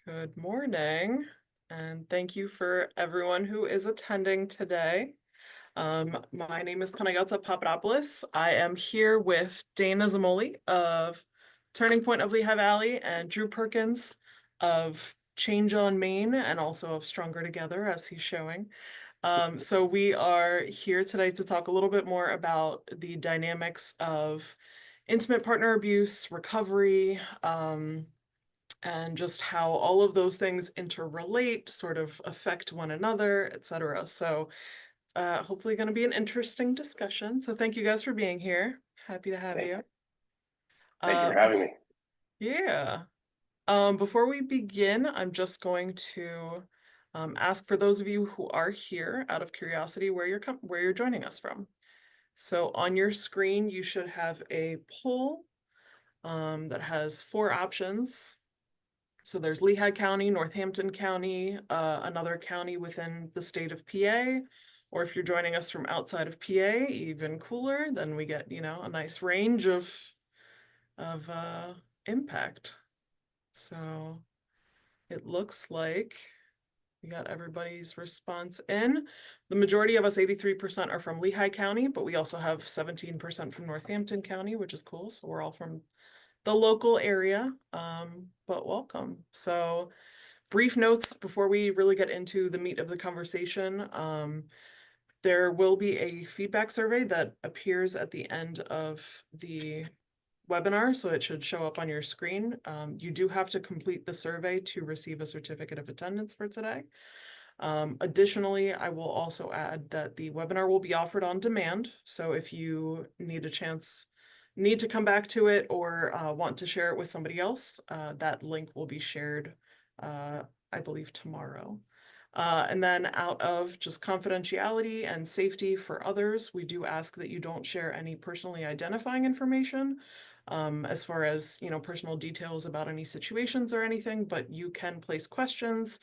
Good morning, and thank you for everyone who is attending today. My name is Panagota Papadopoulos. I am here with Dana Zamolyi of Turning Point of Lehigh Valley and Drew Perkins of Change on Main and also of Stronger Together, as he's showing. So we are here today to talk a little bit more about the dynamics of intimate partner abuse, recovery, and just how all of those things interrelate, sort of affect one another, etc. So hopefully going to be an interesting discussion. So thank you guys for being here. Happy to have Thank, you. thank you Uh, for having me. yeah. Before we begin, I'm just going to ask for those of you who are here out of curiosity where you're joining us from. So on your screen, you should have a poll that has four options. So there's Lehigh County, Northampton County, another county within the state of PA, or if you're joining us from outside of PA, even cooler, then we get, a nice range of impact. So it looks like we got everybody's response in. The majority of us, 83%, are from Lehigh County, but we also have 17% from Northampton County, which is cool. So we're all from the local area, but welcome. So brief notes before we really get into the meat of the conversation. There will be a feedback survey that appears at the end of the webinar, so it should show up on your screen. You do have to complete the survey to receive a certificate of attendance for today. Additionally, I will also add that the webinar will be offered on demand. So if you need to come back to it or want to share it with somebody else, that link will be shared, I believe, tomorrow. And then out of just confidentiality and safety for others, we do ask that you don't share any personally identifying information, as far as, personal details about any situations or anything, but you can place questions,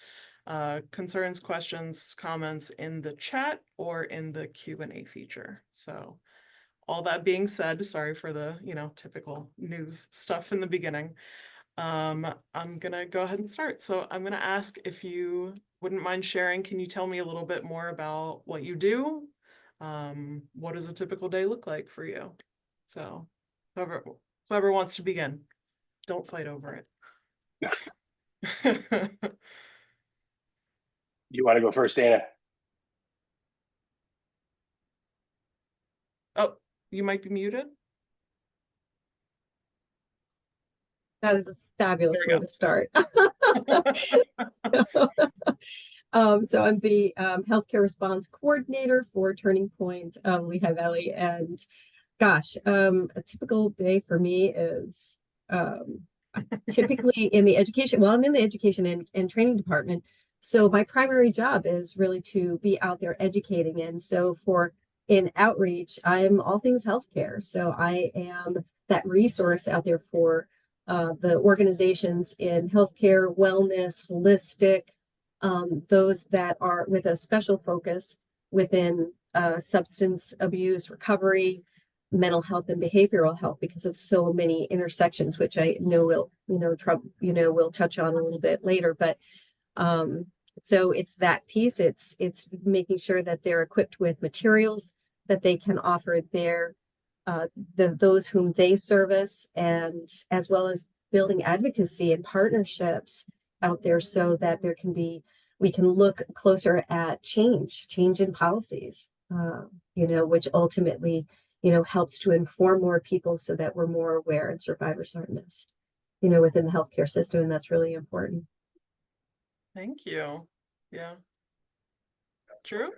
concerns, questions, comments in the chat or in the Q&A feature. So all that being said, sorry for the, typical news stuff in the beginning. I'm gonna go ahead and start. So I'm gonna ask if you wouldn't mind sharing, can you tell me a little bit more about what you do? What does a typical day look like for you? So whoever wants to begin, don't fight over it. You want to go first, Dana? Oh, you might be muted. That is a fabulous way to start. So I'm the healthcare response coordinator for Turning Point Lehigh Valley. And gosh, a typical day for me is typically in the education. Well, I'm in the education and training department. So my primary job is really to be out there educating. And so in outreach, I'm all things healthcare. So I am that resource out there for the organizations in healthcare, wellness, holistic, those that are with a special focus within substance abuse, recovery, mental health, and behavioral health, because of so many intersections, which I know we'll touch on a little bit later. But so it's that piece. It's making sure that they're equipped with materials that they can offer those whom they service, and as well as building advocacy and partnerships out there so that we can look closer at change in policies, which ultimately, helps to inform more people so that we're more aware and survivors aren't missed, within the healthcare system. And that's really important. Thank you. Yeah. Drew?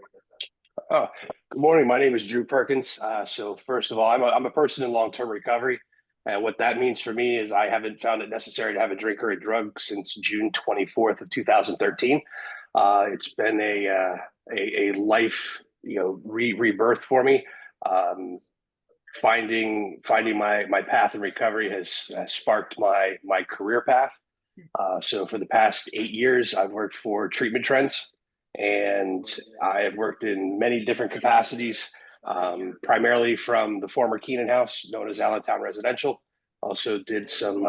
Oh, good morning. My name is Drew Perkins. So first of all, I'm a person in long-term recovery. And what that means for me is I haven't found it necessary to have a drink or a drug since June 24th of 2013. It's been a life, rebirth for me. Finding my path in recovery has sparked my career path. So for the past 8 years, I've worked for Treatment Trends, and I have worked in many different capacities, primarily from the former Keenan House, known as Allentown Residential. Also did some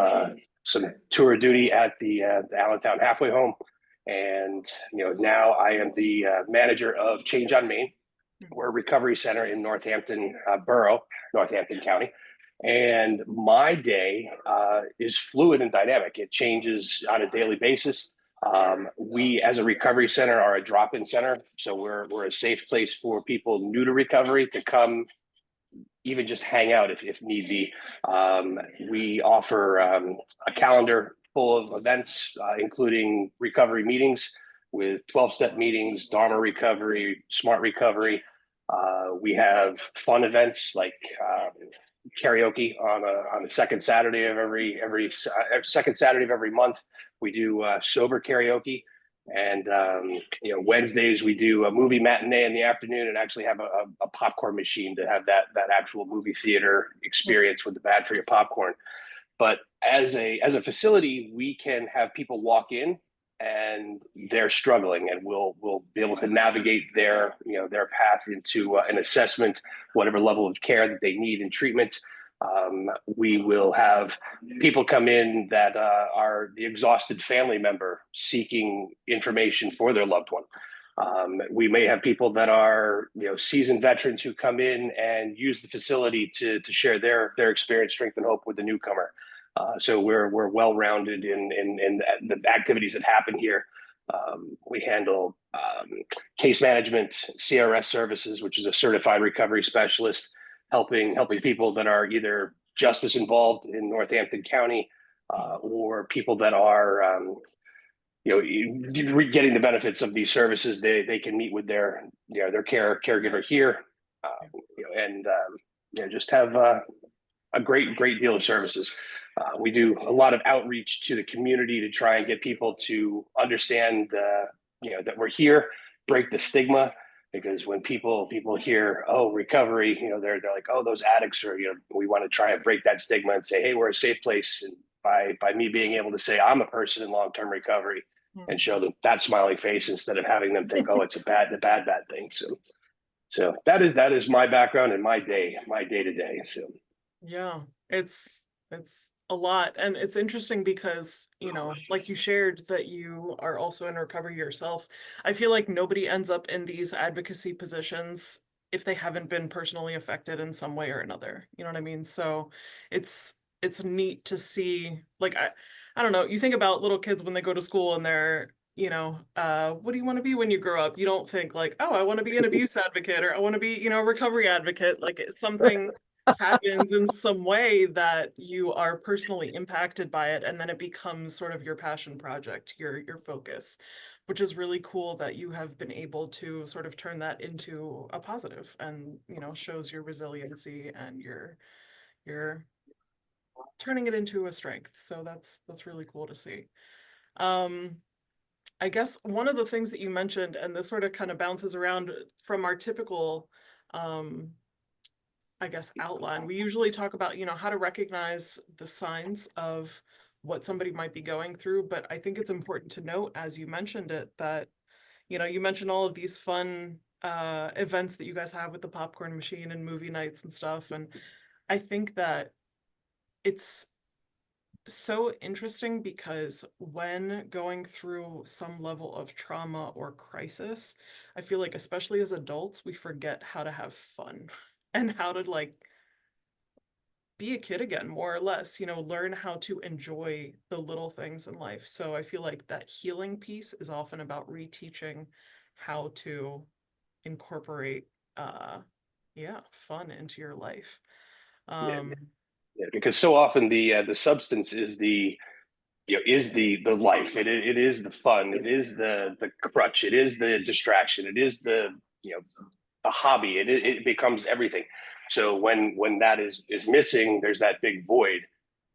some tour duty at the Allentown Halfway Home, and now I am the manager of Change on Main. We're a recovery center in Northampton Borough, Northampton County. And my day is fluid and dynamic. It changes on a daily basis. We, as a recovery center, are a drop-in center. So we're a safe place for people new to recovery to come, even just hang out if need be. We offer a calendar full of events, including recovery meetings with 12-step meetings, Dharma recovery, smart recovery. We have fun events like karaoke on the second Saturday of every second Saturday of every month. We do sober karaoke, and Wednesdays we do a movie matinee in the afternoon, and actually have a popcorn machine to have that actual movie theater experience with the bad for your popcorn. But as a facility, we can have people walk in and they're struggling, and we'll be able to navigate their path into an assessment, whatever level of care that they need in treatment. We will have people come in that are the exhausted family member seeking information for their loved one. We may have people that are seasoned veterans who come in and use the facility to share their experience, strength, and hope with the newcomer. So we're well-rounded in the activities that happen here. We handle case management, CRS services, which is a certified recovery specialist, helping people that are either justice involved in Northampton County or people that are getting the benefits of these services. They can meet with their caregiver here, and just have a great deal of services. We do a lot of outreach to the community to try and get people to understand that we're here, break the stigma, because when people hear, oh, recovery, they're like, oh, those addicts are, we want to try and break that stigma and say, hey, we're a safe place. And by me being able to say I'm a person in long-term recovery and show them that smiling face instead of having them think, oh, it's a bad thing. So that is my background and my day to day. So yeah, it's a lot. And it's interesting because, like you shared that you are also in recovery yourself. I feel like nobody ends up in these advocacy positions if they haven't been personally affected in some way or another. You know what I mean? So it's neat to see, like, I don't know, you think about little kids when they go to school and they're, what do you want to be when you grow up? You don't think like, oh, I want to be an abuse advocate, or I want to be, a recovery advocate. Like it's something happens in some way that you are personally impacted by it, and then it becomes sort of your passion project, your focus, which is really cool that you have been able to sort of turn that into a positive, and shows your resiliency and you're turning it into a strength. So that's really cool to see. I guess one of the things that you mentioned, and this sort of kind of bounces around from our typical I guess outline, we usually talk about how to recognize the signs of what somebody might be going through, but I think it's important to note, as you mentioned it, that you mentioned all of these fun events that you guys have with the popcorn machine and movie nights and stuff, and I think that it's so interesting because when going through some level of trauma or crisis, I feel like especially as adults, we forget how to have fun and how to like be a kid again, more or less, learn how to enjoy the little things in life. So I feel like that healing piece is often about reteaching how to incorporate fun into your life. Yeah, because so often the substance is the life. It is the fun. It is the crutch. It is the distraction. It is the the hobby. It becomes everything. So when that is missing, there's that big void,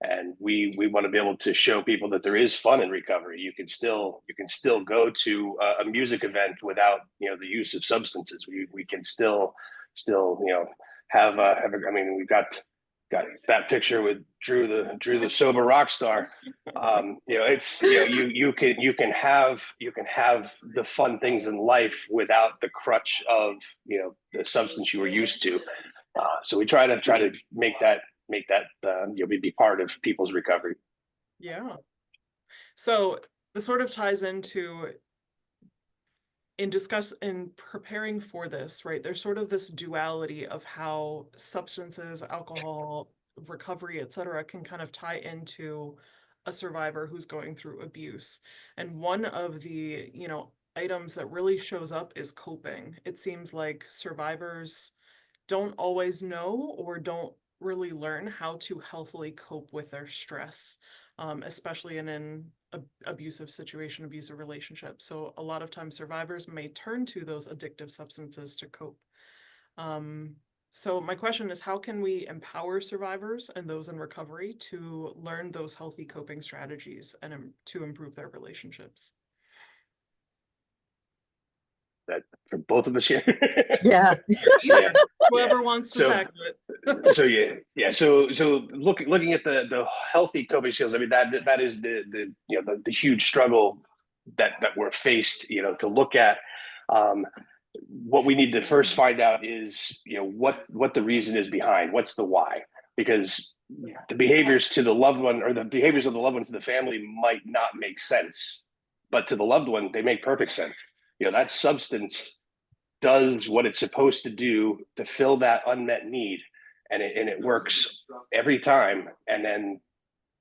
and we want to be able to show people that there is fun in recovery. You can still go to a music event without the use of substances. We can still have I mean, we've got that picture with Drew the sober rock star. It's you can have the fun things in life without the crutch of the substance you were used to. So we try to make that be part of people's recovery. Yeah. So this sort of ties into in preparing for this, right? There's sort of this duality of how substances, alcohol, recovery, etc., can kind of tie into a survivor who's going through abuse. And one of the, items that really shows up is coping. It seems like survivors don't always know or don't really learn how to healthily cope with their stress, especially in an abusive situation, abusive relationship. So a lot of times survivors may turn to those addictive substances to cope. Um, so my question is, how can we empower survivors and those in recovery to learn those healthy coping strategies and to improve their relationships? That for both of us here. Yeah. Yeah, yeah. Whoever wants to So tackle it. so looking at the healthy coping skills, I mean that is the huge struggle that we're faced, to look at. um what we need to first find out is, what the reason is behind, what's the why, because the behaviors to the loved one, or the behaviors of the loved one to the family, might not make sense, but to the loved one they make perfect sense. That substance does what it's supposed to do to fill that unmet need, and it works every time. And then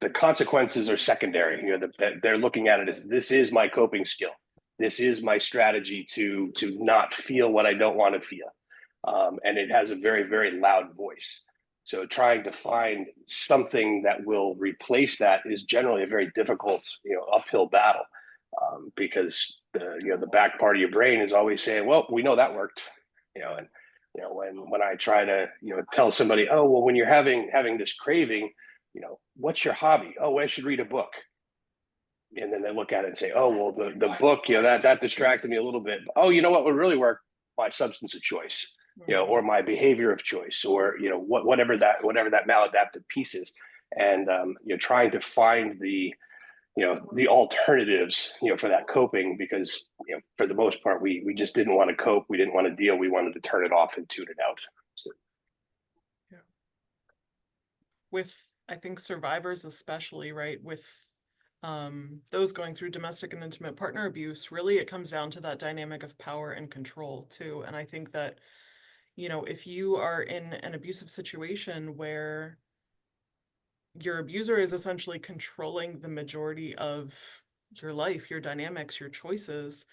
the consequences are secondary. They're looking at it as, this is my coping skill, this is my strategy to not feel what I don't want to feel. And it has a very, very loud voice. So trying to find something that will replace that is generally a very difficult, uphill battle, because the back part of your brain is always saying, well, we know that worked. And when I try to tell somebody, oh well, when you're having this craving, what's your hobby? Oh, I should read a book. And then they look at it and say, oh well, the book, that distracted me a little bit. Oh, you know what would really work? My substance of choice, or my behavior of choice, or whatever that maladaptive piece is. And trying to find the alternatives, for that coping, because for the most part we just didn't want to cope, we didn't want to deal, we wanted to turn it off and tune it out. So Yeah. With, I think, survivors especially, right, with those going through domestic and intimate partner abuse, really it comes down to that dynamic of power and control too. And I think that, if you are in an abusive situation where your abuser is essentially controlling the majority of your life, your dynamics, your choices,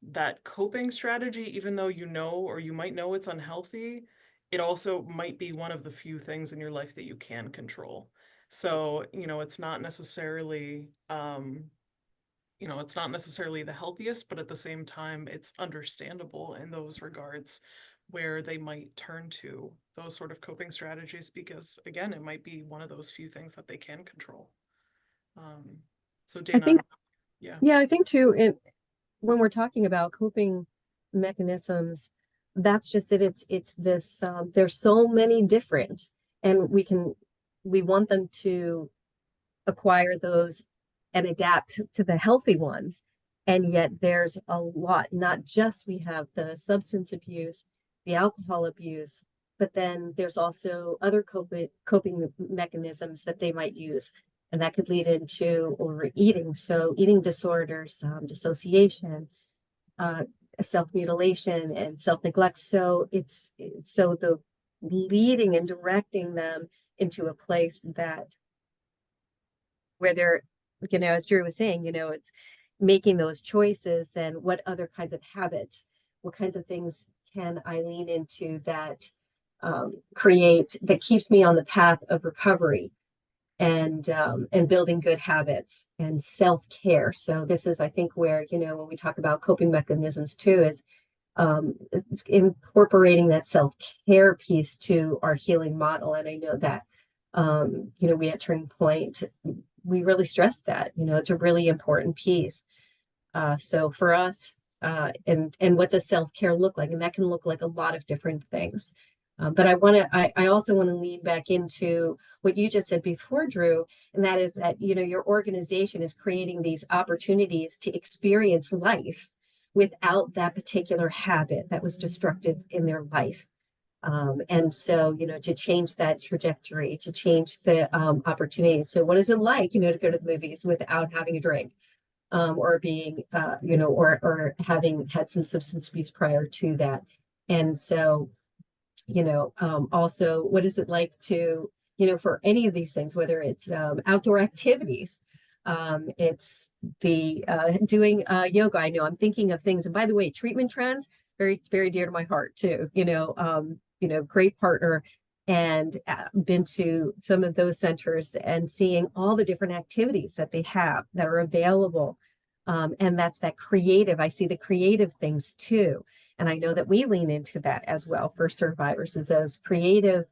that coping strategy, even though or you might know it's unhealthy, it also might be one of the few things in your life that you can control. So, it's not necessarily, it's not necessarily the healthiest, but at the same time, it's understandable in those regards where they might turn to those sort of coping strategies because, again, it might be one of those few things that they can control. So I Dana, think, yeah. yeah, I think too, when we're talking about coping mechanisms, that's just it. It's this, there's so many different, and we want them to acquire those and adapt to the healthy ones. And yet there's a lot, not just we have the substance abuse, the alcohol abuse, but then there's also other coping mechanisms that they might use. And that could lead into overeating. So eating disorders, dissociation, self-mutilation and self-neglect. So it's so the leading and directing them into a place that where they're, as Drew was saying, it's making those choices and what other kinds of habits, what kinds of things can I lean into that create, that keeps me on the path of recovery and building good habits and self-care. So this is, I think, where, when we talk about coping mechanisms too, is incorporating that self-care piece to our healing model. And I know that, we at Turning Point, we really stress that, it's a really important piece. So for us, and what does self-care look like? And that can look like a lot of different things. But I also want to lean back into what you just said before, Drew, and that is that, your organization is creating these opportunities to experience life without that particular habit that was destructive in their life. And so, to change that trajectory, to change the opportunity. So what is it like, to go to the movies without having a drink, or being, or having had some substance abuse prior to that? And so, also, what is it like to, for any of these things, whether it's outdoor activities, it's the doing yoga. I know I'm thinking of things, and by the way, treatment trends, very, very dear to my heart too. Great partner, and been to some of those centers and seeing all the different activities that they have that are available. And that's that creative. I see the creative things too. And I know that we lean into that as well for survivors, is those creative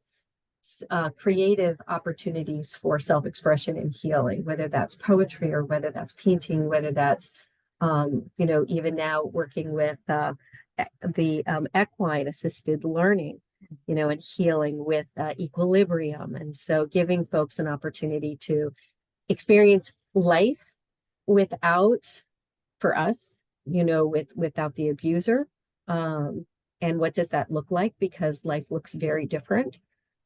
opportunities for self-expression and healing, whether that's poetry or whether that's painting, whether that's, even now working with the equine assisted learning, and healing with equilibrium. And so giving folks an opportunity to experience life without, for us, without the abuser. And what does that look like? Because life looks very different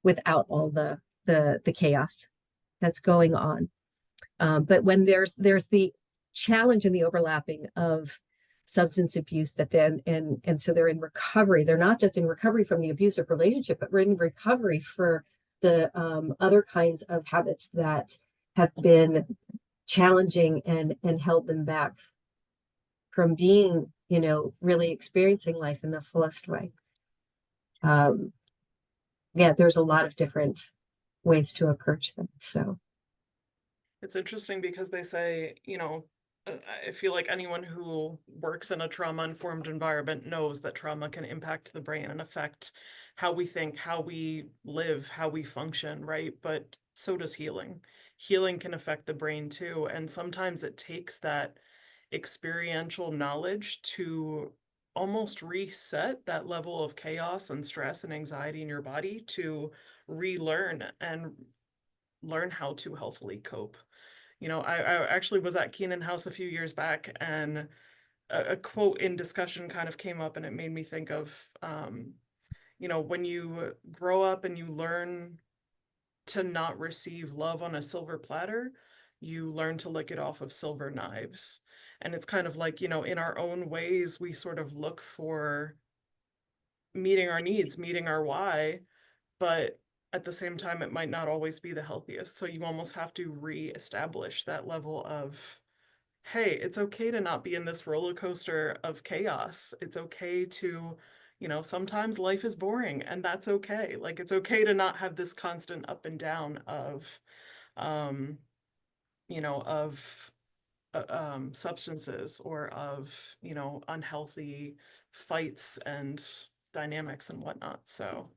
without all the chaos that's going on. But when there's the challenge and the overlapping of substance abuse, that then and so they're in recovery. They're not just in recovery from the abusive relationship, but we're in recovery for the other kinds of habits that have been challenging and held them back from being, really experiencing life in the fullest way. Yeah, there's a lot of different ways to approach them. So It's interesting because they say, I feel like anyone who works in a trauma-informed environment knows that trauma can impact the brain and affect how we think, how we live, how we function, right? But so does healing. Healing can affect the brain too, and sometimes it takes that experiential knowledge to almost reset that level of chaos and stress and anxiety in your body to relearn and learn how to healthily cope. I actually was at Keenan House a few years back, and a quote in discussion kind of came up, and it made me think of, when you grow up and you learn to not receive love on a silver platter, you learn to lick it off of silver knives. And it's kind of like, in our own ways, we sort of look for meeting our needs, meeting our why, but at the same time, it might not always be the healthiest. So you almost have to reestablish that level of, hey, it's okay to not be in this roller coaster of chaos. It's okay to, sometimes life is boring, and that's okay. Like, it's okay to not have this constant up and down of, um, of substances, or of, unhealthy fights and dynamics and whatnot. So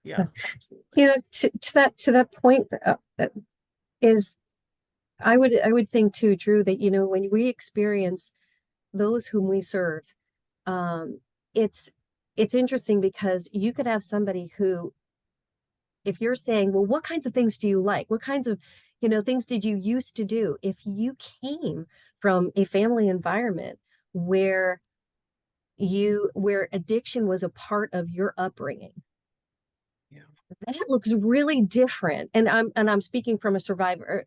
yeah, absolutely. to that point, is I would think too, Drew, that when we experience those whom we serve, um, it's interesting because you could have somebody who, if you're saying, well, what kinds of things do you like? What kinds of, things did you used to do? If you came from a family environment where where addiction was a part of your upbringing, Yeah. that looks really different. And I'm speaking from a survivor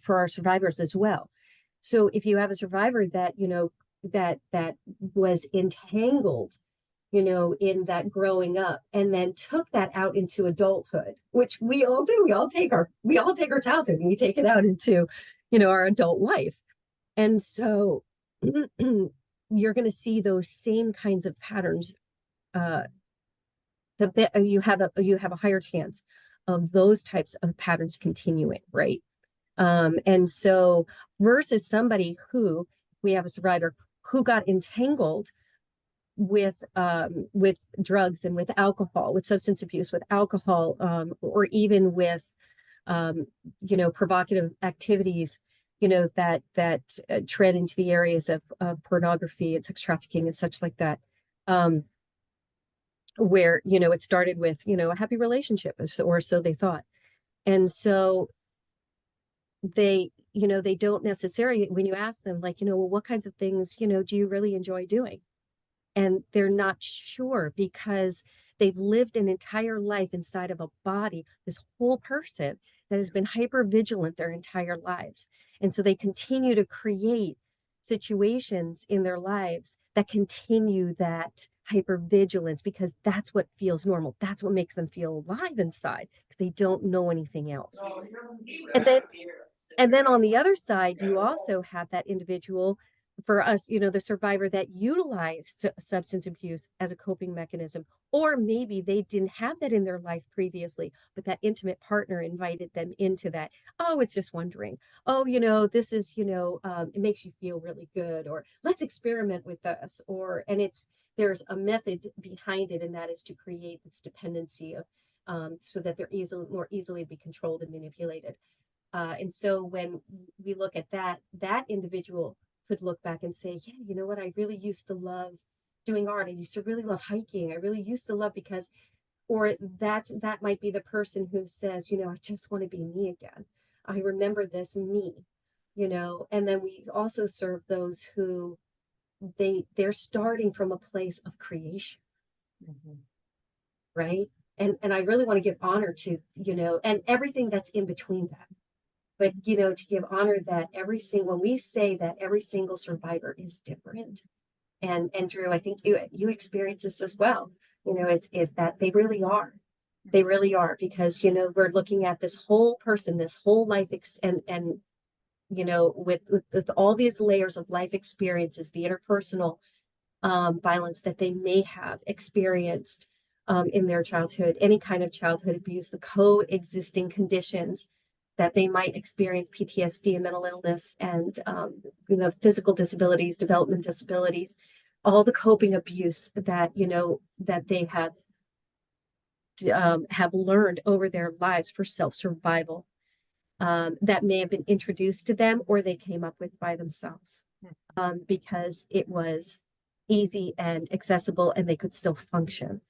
for our survivors as well. So if you have a survivor that, that was entangled, in that growing up, and then took that out into adulthood, which we all do. We all take our childhood and we take it out into, our adult life. And so you're going to see those same kinds of patterns. You have a higher chance of those types of patterns continuing, right? And so versus somebody who, we have a survivor who got entangled with drugs and with alcohol, with substance abuse, with alcohol, or even with provocative activities, that tread into the areas of pornography and sex trafficking and such like that. Where it started with a happy relationship, or so they thought. And so they they don't necessarily, when you ask them, like, well, what kinds of things do you really enjoy doing, and they're not sure, because They've lived an entire life inside of a body, this whole person that has been hyper vigilant their entire lives. And so they continue to create situations in their lives that continue that hypervigilance because that's what feels normal. That's what makes them feel alive inside because they don't know anything else. And then and then on the other side, you also have that individual, for us, the survivor that utilized substance abuse as a coping mechanism, or maybe they didn't have that in their life previously, but that intimate partner invited them into that. Oh, it's just wondering. Oh, this is, it makes you feel really good, or let's experiment with this, there's a method behind it, and that is to create this dependency of, so that they're more easily be controlled and manipulated. And so when we look at that individual could look back and say, yeah, you know what? I really used to love doing art. I used to really love hiking. I really used to love because, or that might be the person who says, I just want to be me again. I remember this me, and then we also serve those who they're starting from a place of creation. Mhm. Right. And I really want to give honor to, and everything that's in between that. But, to give honor that when we say that every single survivor is different, and Drew, I think you experience this as well, is that they really are. They really are, because, we're looking at this whole person, this whole life, and with all these layers of life experiences, the interpersonal violence that they may have experienced in their childhood, any kind of childhood abuse, the coexisting conditions that they might experience, PTSD and mental illness, and physical disabilities, development disabilities, all the coping abuse that that they have learned over their lives for self-survival, that may have been introduced to them or they came up with by themselves, because it was easy and accessible and they could still function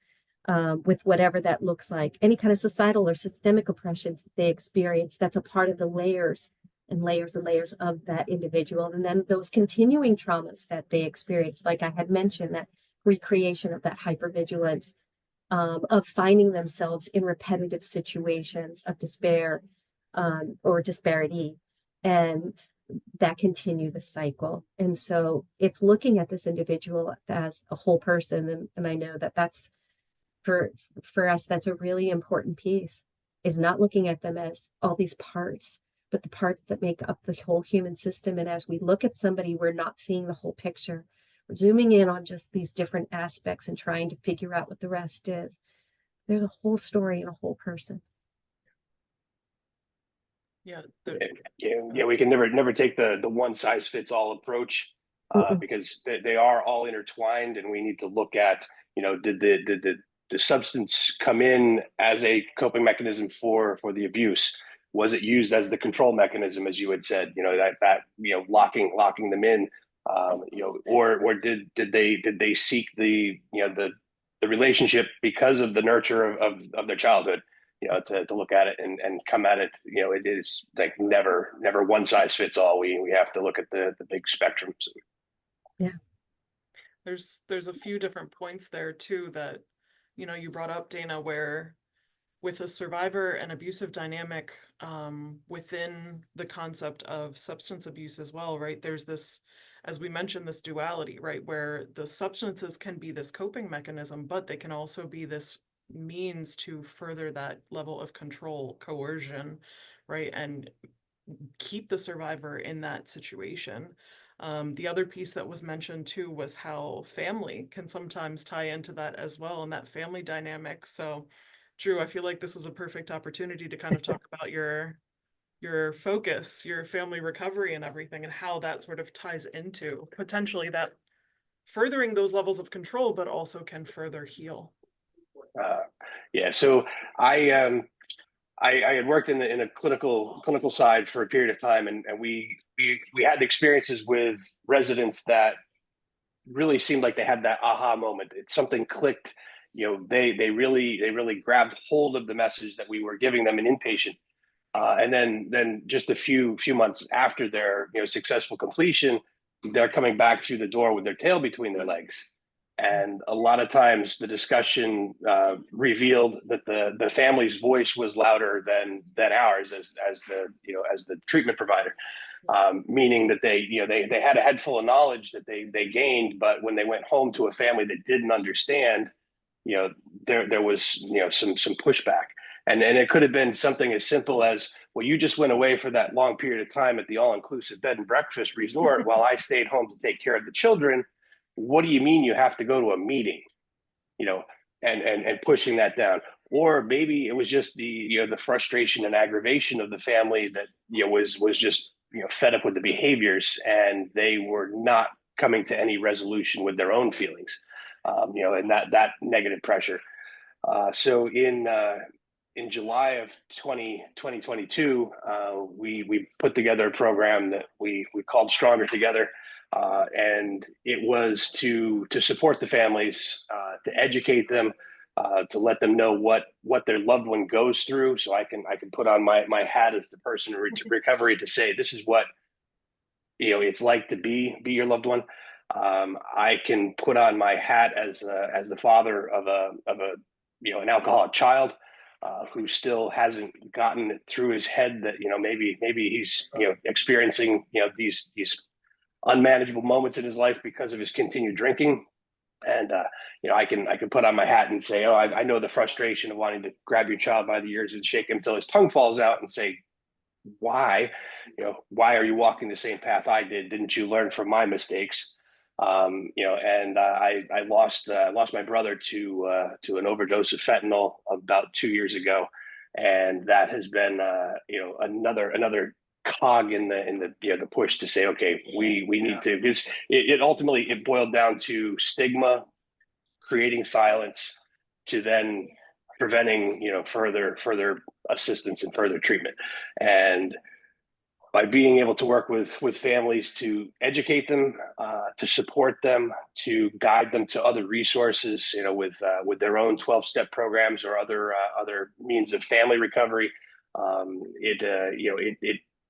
with whatever that looks like. Any kind of societal or systemic oppressions that they experience, that's a part of the layers and layers and layers of that individual. And then those continuing traumas that they experience, like I had mentioned, that recreation of that hypervigilance, of finding themselves in repetitive situations of despair, or disparity, and that continue the cycle. And so it's looking at this individual as a whole person. And I know that that's for us, that's a really important piece, is not looking at them as all these parts, but the parts that make up the whole human system. And as we look at somebody, we're not seeing the whole picture. We're zooming in on just these different aspects and trying to figure out what the rest is. There's a whole story and a whole person. Yeah. Yeah, we can never take the one size fits all approach, because they are all intertwined, and we need to look at, did the substance come in as a coping mechanism for the abuse? Was it used as the control mechanism, as you had said, that locking them in, or did they seek the relationship because of the nurture of their childhood? To look at it and come at it, it is like never one size fits all. We have to look at the big spectrum. Yeah. There's a few different points there too that, you brought up, Dana, where with a survivor and abusive dynamic, within the concept of substance abuse as well, right? There's this, as we mentioned, this duality, right? Where the substances can be this coping mechanism, but they can also be this means to further that level of control, coercion, right? And keep the survivor in that situation. The other piece that was mentioned too was how family can sometimes tie into that as well, and that family dynamic. So, Drew, I feel like this is a perfect opportunity to kind of talk about your focus, your family recovery and everything, and how that sort of ties into potentially that furthering those levels of control, but also can further heal. Yeah, so I had worked in a clinical side for a period of time, and we had experiences with residents that really seemed like they had that aha moment. Something clicked. They really grabbed hold of the message that we were giving them in inpatient, and then just a few months after their successful completion, they're coming back through the door with their tail between their legs. And a lot of times the discussion revealed that the family's voice was louder than ours as the treatment provider, meaning that they had a head full of knowledge that they gained, but when they went home to a family that didn't understand, there was some pushback. And it could have been something as simple as, well, you just went away for that long period of time at the all-inclusive bed and breakfast resort while I stayed home to take care of the children. What do you mean you have to go to a meeting? And pushing that down. Or maybe it was just the frustration and aggravation of the family that was just fed up with the behaviors, and they were not coming to any resolution with their own feelings, and that negative pressure. So in July of 2022, we put together a program that we called Stronger Together. And it was to support the families, to educate them, to let them know what their loved one goes through. So I can put on my hat as the person in recovery to say, this is what it's like to be your loved one. I can put on my hat as the father of an alcoholic child who still hasn't gotten it through his head that maybe he's experiencing these unmanageable moments in his life because of his continued drinking. And I can put on my hat and say, oh, I know the frustration of wanting to grab your child by the ears and shake him until his tongue falls out and say, why are you walking the same path I did? Didn't you learn from my mistakes? And I lost my brother to an overdose of fentanyl about 2 years ago, and that has been another cog in the push to say, okay, we need to, because it ultimately boiled down to stigma, creating silence, to then preventing further assistance and further treatment. And by being able to work with families to educate them, to support them, to guide them to other resources, with their own 12-step programs or other means of family recovery,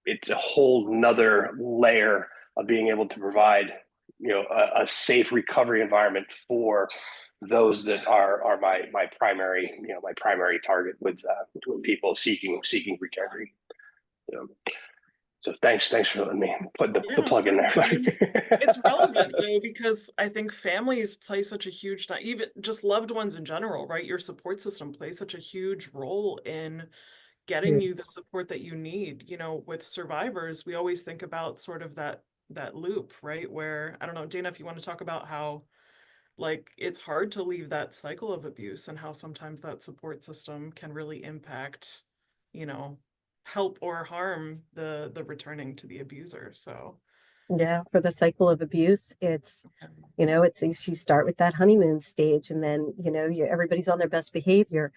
it's a whole nother layer of being able to provide a safe recovery environment for those that are my primary target with people seeking recovery. So thanks for letting me put the plug in there. I mean, it's relevant though, because I think families play such a huge, not even just loved ones in general, right? Your support system plays such a huge role in getting you the support that you need. With survivors, we always think about sort of that loop, right? Where, I don't know, Dana, if you want to talk about how it's hard to leave that cycle of abuse and how sometimes that support system can really impact, help or harm the returning to the abuser. So Yeah, for the cycle of abuse, it's you start with that honeymoon stage, and then everybody's on their best behavior,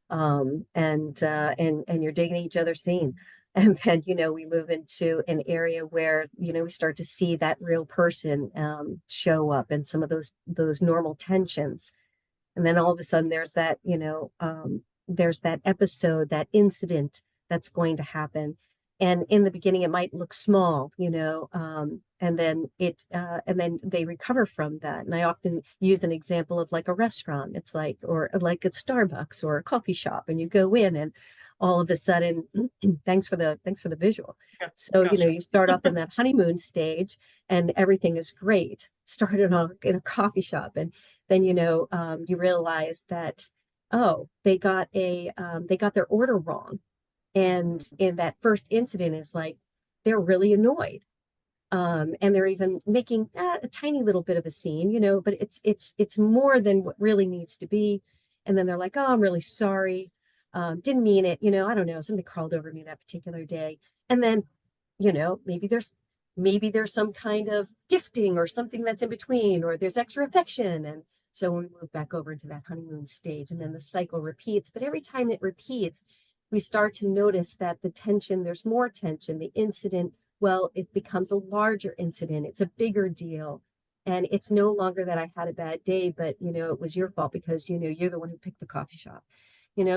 and you're digging each other's scene. And then, we move into an area where, we start to see that real person show up, and some of those normal tensions. And then all of a sudden there's that, there's that episode, that incident that's going to happen. And in the beginning, it might look small, and then and then they recover from that. And I often use an example of like a restaurant. It's like, or like a Starbucks or a coffee shop, and you go in, and all of a sudden, thanks for the visual. yeah, So, gotcha. you start off in that honeymoon stage, and everything is great. Started off in a coffee shop, and then, you realize that, oh, they got their order wrong. And in that first incident is like, they're really annoyed. And they're even making a tiny little bit of a scene, but it's more than what really needs to be. And then they're like, oh, I'm really sorry. Didn't mean it. I don't know. Something crawled over me that particular day. And then, maybe there's some kind of gifting or something that's in between, or there's extra affection. And so when we move back over into that honeymoon stage, and then the cycle repeats, but every time it repeats, we start to notice that there's more tension. The incident, well, it becomes a larger incident. It's a bigger deal. And it's no longer that I had a bad day, but, it was your fault because, you're the one who picked the coffee shop.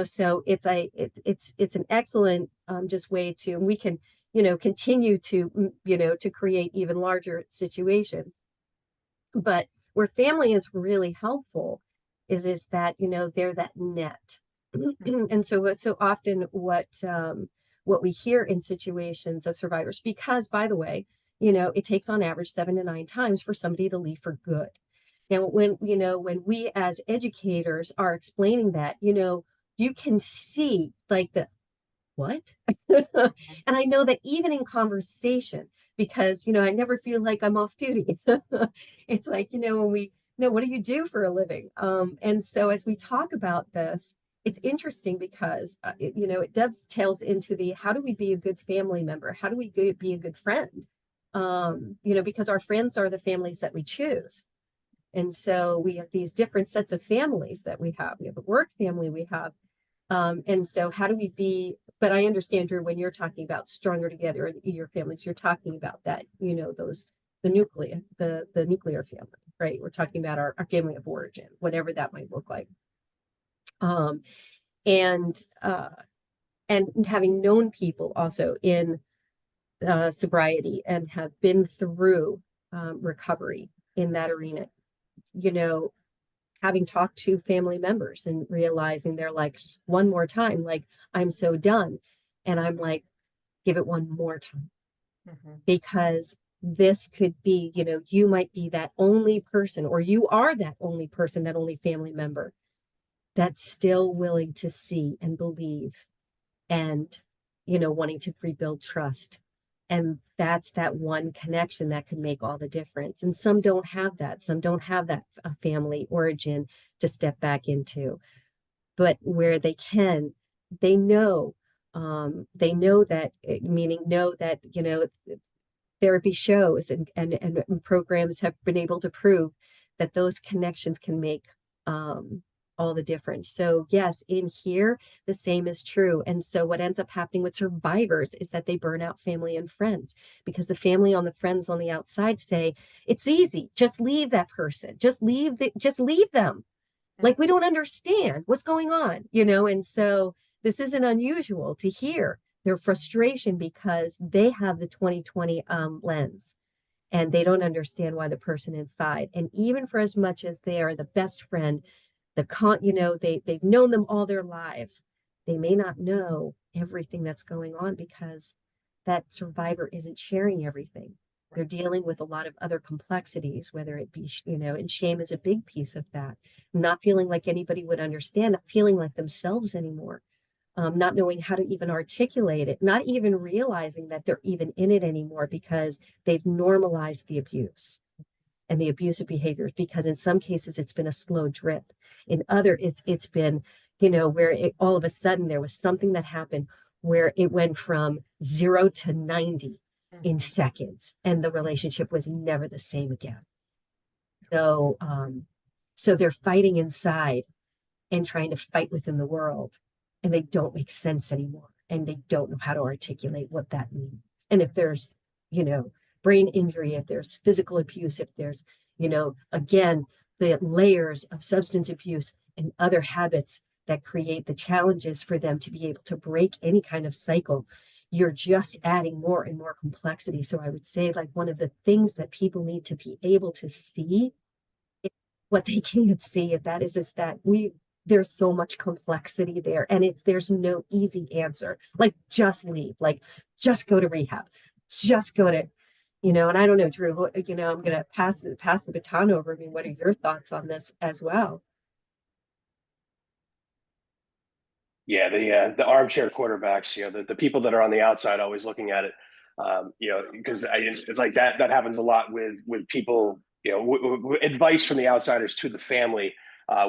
So it's an excellent just way to, we can, continue to, to create even larger situations. But Where family is really helpful is that, you know, they're that net. And so often what we hear in situations of survivors, because by the way, you know, it takes on average 7 to 9 times for somebody to leave for good. Now, when we as educators are explaining that, you know, you can see like the what? And I know that even in conversation, because, you know, I never feel like I'm off duty. It's like, you know, when we know, what do you do for a living? And so as we talk about this, it's interesting because, you know, it dovetails into the how do we be a good family member? How do we be a good friend? You know, because our friends are the families that we choose. And so we have these different sets of families that we have. We have a work family, we have and so how do we be, but I understand, Drew, when you're talking about stronger together in your families, you're talking about that, you know, the nuclear family, right? We're talking about our family of origin, whatever that might look like. Um, and having known people also in sobriety and have been through recovery in that arena, you know, having talked to family members and realizing they're like, one more time, like, I'm so done. And I'm like, give it one more time. Because this could be, you know, you might be that only person, or you are that only person, that only family member that's still willing to see and believe and, you know, wanting to rebuild trust. And that's that one connection that can make all the difference. And some don't have that. Some don't have that family origin to step back into. But where they can, they know that, meaning know that, you know, therapy shows and programs have been able to prove that those connections can make all the difference. So yes, in here, the same is true. And so what ends up happening with survivors is that they burn out family and friends because the family on the friends on the outside say, it's easy, just leave that person, just leave them. Like, we don't understand what's going on, you know? And so this isn't unusual to hear their frustration because they have the 2020 lens and they don't understand why the person inside. And even for as much as they are the best friend, you know, they've known them all their lives, they may not know everything that's going on because that survivor isn't sharing everything. They're dealing with a lot of other complexities, whether it be, you know, and shame is a big piece of that. Not feeling like anybody would understand, not feeling like themselves anymore, not knowing how to even articulate it, not even realizing that they're even in it anymore because they've normalized the abuse and the abusive behaviors. Because in some cases it's been a slow drip. In other, it's been, you know, where all of a sudden there was something that happened where it went from 0 to 90 in seconds, and the relationship was never the same again. So they're fighting inside and trying to fight within the world, and they don't make sense anymore, and they don't know how to articulate what that means. And if there's, you know, brain injury, if there's physical abuse, if there's, you know, again, the layers of substance abuse and other habits that create the challenges for them to be able to break any kind of cycle, you're just adding more and more complexity. So I would say, like, one of the things that people need to be able to see, what they can't see, if that is that there's so much complexity there, and there's no easy answer. Like, just leave, like, just go to rehab, just go to, you know. And I don't know, Drew, you know, I'm gonna pass the baton over. I mean, what are your thoughts on this as well? Yeah, the armchair quarterbacks, you know, the people that are on the outside always looking at it, you know, because it's like that happens a lot with people, you know, advice from the outsiders to the family,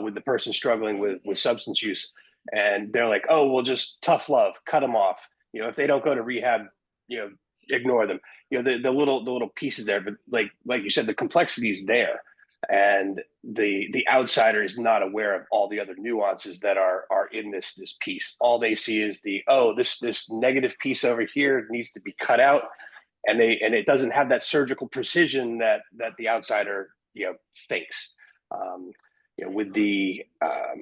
with the person struggling with substance use, and they're like, oh, well, just tough love, cut them off. You know, if they don't go to rehab, you know, ignore them. You know, the little pieces there, but like you said, the complexity is there, and the outsider is not aware of all the other nuances that are in this piece. All they see is this negative piece over here needs to be cut out, and it doesn't have that surgical precision that the outsider, you know, thinks. You know, with the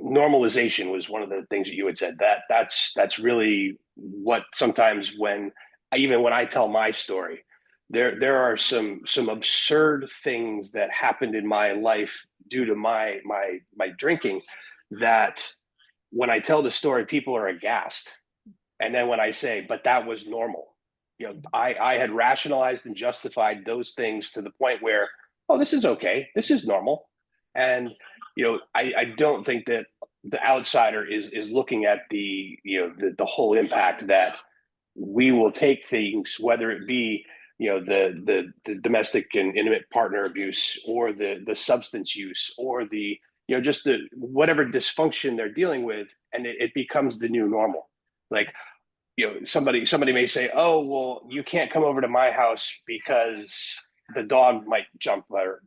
normalization was one of the things that you had said, that's really what sometimes, when even when I tell my story, there are some absurd things that happened in my life due to my drinking that when I tell the story, people are aghast. And then when I say, but that was normal, I had rationalized and justified those things to the point where, oh, this is okay, this is normal. And I don't think that the outsider is looking at the whole impact that we will take things, whether it be the domestic and intimate partner abuse, or the substance use, or the just the whatever dysfunction they're dealing with, and it becomes the new normal. Like, somebody may say, oh, well, you can't come over to my house because the dog might jump, or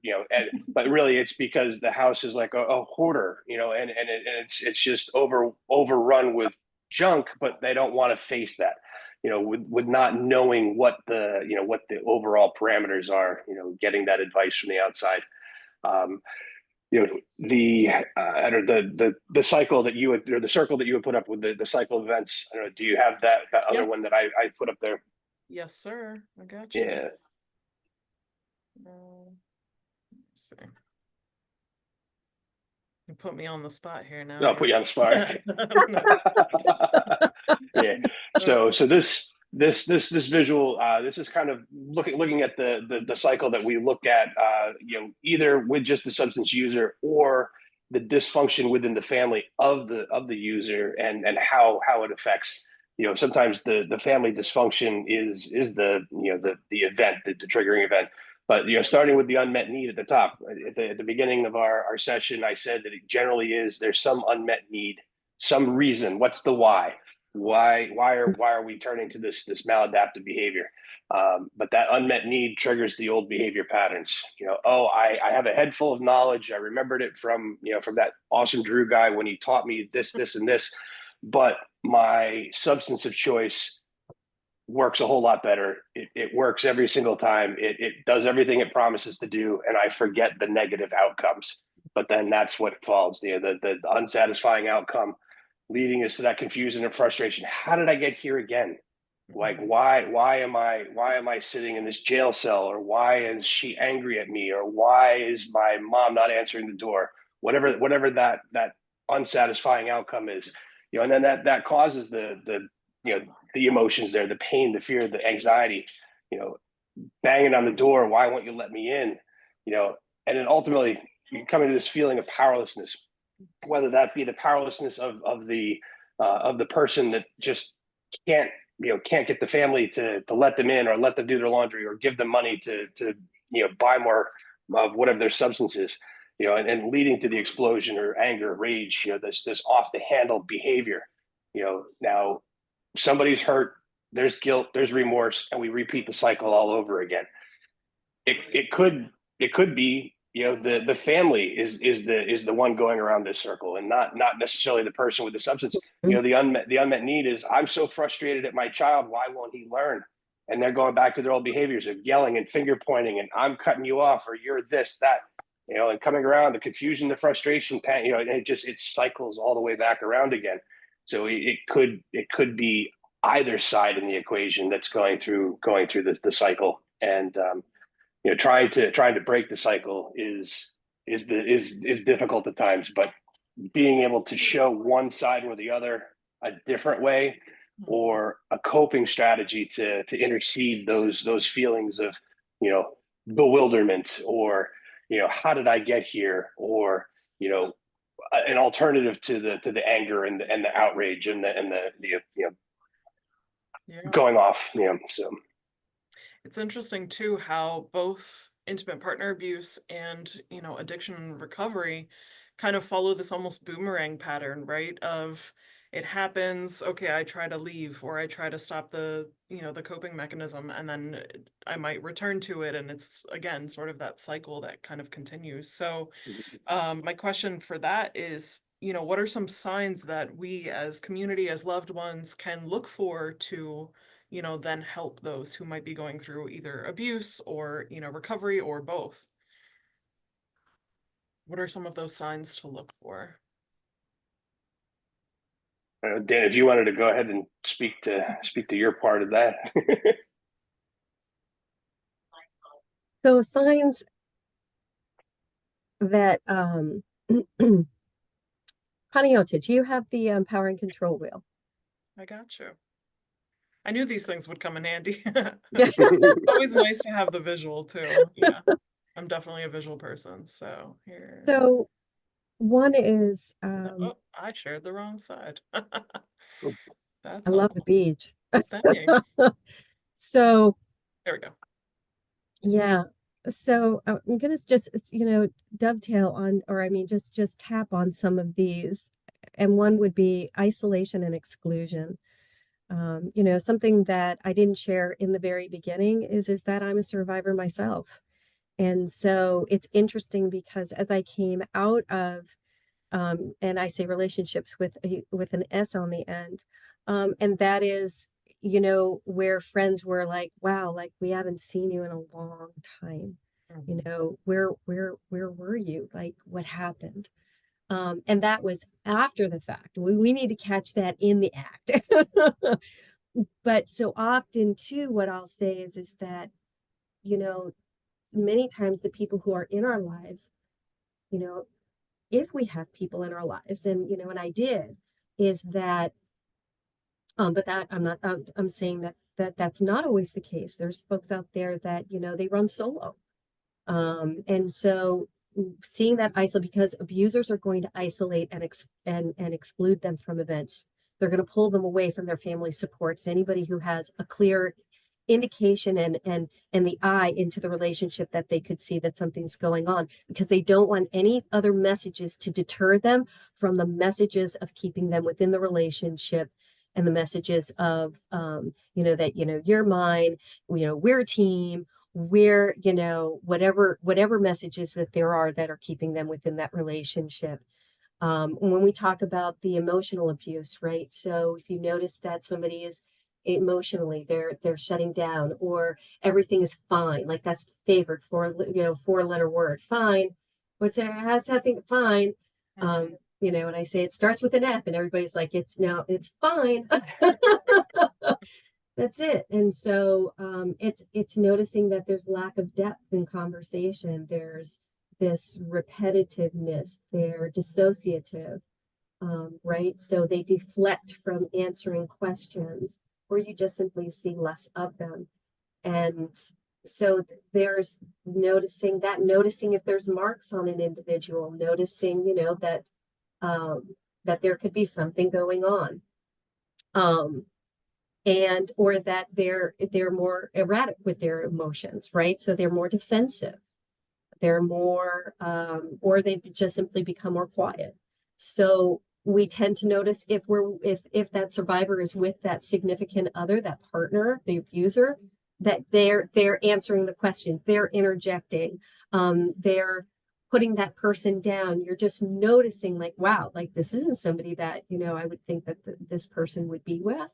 but really it's because the house is like a hoarder, and it's just overrun with junk, but they don't want to face that, with not knowing what the overall parameters are, getting that advice from the outside. um, I don't know, the cycle that you would, or the circle that you would put up with the cycle of events. I don't know, do you have that other Yep. one that I put up there? Yes, sir. I got you. Yeah. Let's see. You put me on the spot here now. I'll put you on the spot. Yeah. So this visual, this is kind of looking at the cycle that we look at, either with just the substance user, or the dysfunction within the family of the user, and how it affects. Sometimes the family dysfunction is the event, the triggering event. But starting with the unmet need at the top, at the beginning of our session, I said that it generally is, there's some unmet need, some reason. What's the why? Why are we turning to this maladaptive behavior? But that unmet need triggers the old behavior patterns. Oh, I have a head full of knowledge. I remembered it from that awesome Drew guy when he taught me this, and this, but my substance of choice works a whole lot better. It works every single time. It does everything it promises to do, and I forget the negative outcomes. But then that's what falls, the unsatisfying outcome, leading us to that confusion and frustration. How did I get here again? Like, why am I sitting in this jail cell? Or why is she angry at me? Or why is my mom not answering the door? Whatever that unsatisfying outcome is, and then that causes the emotions there, the pain, the fear, the anxiety, banging on the door. Why won't you let me in? And then ultimately you come into this feeling of powerlessness, whether that be the powerlessness of the person that just can't get the family to let them in, or let them do their laundry, or give them money to buy more of whatever their substance is, and leading to the explosion or anger, rage, this off the handle behavior. Now somebody's hurt, there's guilt, there's remorse, and we repeat the cycle all over again. It could be, the family is the one going around this circle, and not necessarily the person with the substance. The unmet need is, I'm so frustrated at my child, why won't he learn? And they're going back to their old behaviors of yelling and finger pointing, and I'm cutting you off, or you're this, that, and coming around, the confusion, the frustration, and it cycles all the way back around again. So it could be either side in the equation that's going through the cycle. And trying to break the cycle is difficult at times, but being able to show one side or the other a different way, or a coping strategy to intercede those feelings of bewilderment, or how did I get here, or an alternative to the anger and the outrage, and the going off. So it's interesting too how both intimate partner abuse and addiction and recovery kind of follow this almost boomerang pattern, right? Of, it happens, okay, I try to leave, or I try to stop the coping mechanism, and then I might return to it, and it's again sort of that cycle that kind of continues. So my question for that is, what are some signs that we as community, as loved ones, can look for to then help those who might be going through either abuse or recovery, or both? What are some of those signs to look for? Dan, if you wanted to go ahead and speak to your part of that. So signs that Panayotis, you have the power and control wheel. I got you. I knew these things would come in handy. Yeah. Always nice to have the visual too. Yeah. I'm definitely a visual person. So here. So one is Oh, I shared the wrong side. That's I love the helpful. beach. Thanks. So There we go. yeah. So I'm gonna just, dovetail on, or I mean, just tap on some of these. And one would be isolation and exclusion. Something that I didn't share in the very beginning is that I'm a survivor myself. And so it's interesting because as I came out of, and I say relationships with an S on the end, and that is, where friends were like, wow, like we haven't seen you in a long time. Mhm. Where were you? Like what happened? And that was after the fact. We need to catch that in the act. But so often too, what I'll say is that, you know, many times the people who are in our lives, you know, if we have people in our lives, and I did, is that, but that I'm not, I'm saying that's not always the case. There's folks out there that, they run solo. And so seeing that isolate, because abusers are going to isolate and exclude them from events. They're going to pull them away from their family supports. Anybody who has a clear indication and the eye into the relationship, that they could see that something's going on, because they don't want any other messages to deter them from the messages of keeping them within the relationship, and the messages of that you're mine, we're a team, where whatever messages that there are that are keeping them within that relationship. When we talk about the emotional abuse, right? So if you notice that somebody is emotionally, they're shutting down, or everything is fine, like that's the favorite four-letter word, fine. What's it has something fine. Mhm. And I say it starts with an F, and everybody's like, it's fine. That's it. And so it's noticing that there's lack of depth in conversation. There's this repetitiveness. They're dissociative, right? So they deflect from answering questions, or you just simply see less of them. And so there's noticing if there's marks on an individual, noticing, that there could be something going on. And or that they're more erratic with their emotions, right? So they're more defensive, they're more or they just simply become more quiet. So we tend to notice if that survivor is with that significant other, that partner, the abuser, that they're answering the questions, they're interjecting, they're putting that person down. You're just noticing, like, wow, like this isn't somebody that I would think that this person would be with.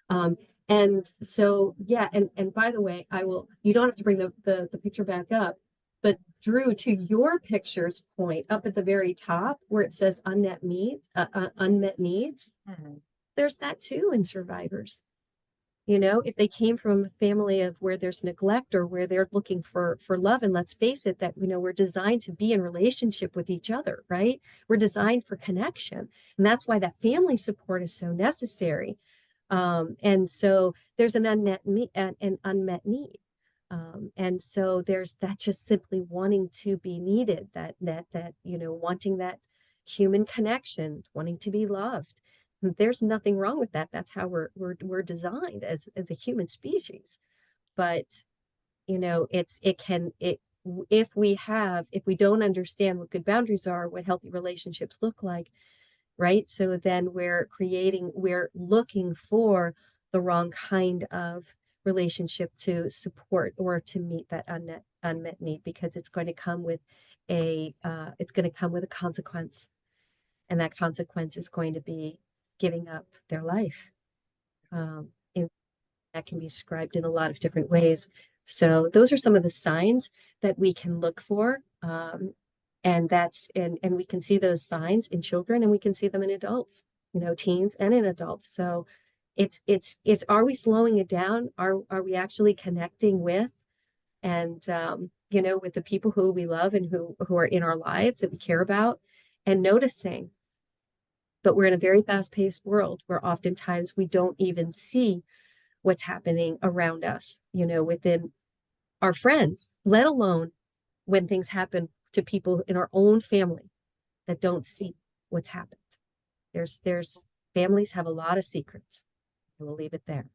um, and so, yeah, and by the way, you don't have to bring the picture back up, but Drew, to your picture's point, up at the very top where it says unmet needs, Mhm. there's that too in survivors. If they came from a family of where there's neglect, or where they're looking for love, and let's face it, that we're designed to be in relationship with each other, right? We're designed for connection, and that's why that family support is so necessary. And so there's an unmet need. And so there's that, just simply wanting to be needed, wanting that human connection, wanting to be loved. There's nothing wrong with that. That's how we're designed as a human species. But if we don't understand what good boundaries are, what healthy relationships look like, right? So then we're looking for the wrong kind of relationship to support or to meet that unmet need, because it's going to come with a consequence, and that consequence is going to be giving up their life. And that can be described in a lot of different ways. So those are some of the signs that we can look for. And we can see those signs in children, and we can see them in adults, teens and in adults. So it's are we slowing it down? Are we actually connecting with and with the people who we love and who are in our lives that we care about, and noticing. But we're in a very fast-paced world where oftentimes we don't even see what's happening around us, within our friends, let alone when things happen to people in our own family that don't see what's happened. There's families have a lot of secrets. And we'll leave it there.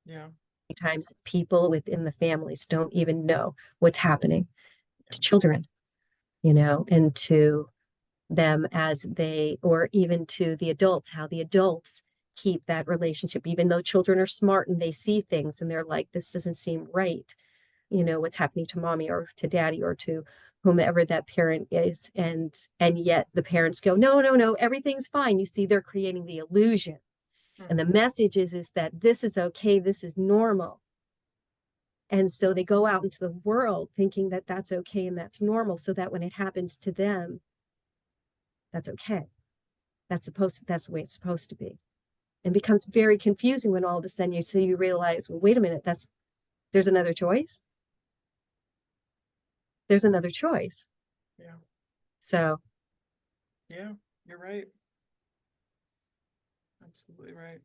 Yeah. Times people within the families don't even know what's happening to children, and to them or even to the adults, how the adults keep that relationship, even though children are smart and they see things and they're like, this doesn't seem right, what's happening to mommy or to daddy or to whomever that parent is. And yet the parents go, no, no, no, everything's fine. You see, they're creating the illusion. And the message is that this is okay, this is normal. And so they go out into the world thinking that that's okay and that's normal, so that when it happens to them, that's okay. That's the way it's supposed to be. And becomes very confusing when all of a sudden you realize, well, wait a minute, there's another choice. There's another choice. Yeah. So. Yeah, you're right. Absolutely right.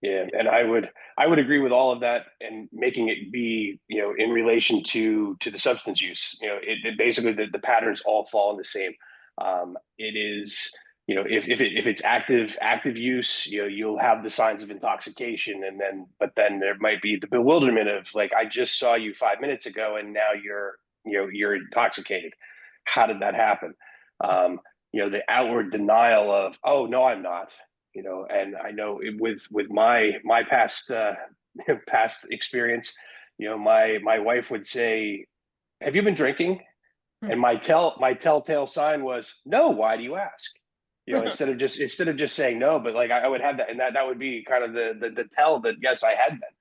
Yeah, and I would agree with all of that, and making it be, in relation to the substance use. It basically the patterns all fall in the same. It is, if it's active use, you'll have the signs of intoxication, but then there might be the bewilderment of, like, I just saw you 5 minutes ago and now you're intoxicated. How did that happen? The outward denial of, oh no, I'm not. And I know with my past past experience, my wife would say, have you been drinking? And my telltale sign was, no. Why do you ask? Instead of just saying no, but like I would have that, and that would be kind of the tell that yes, I had been.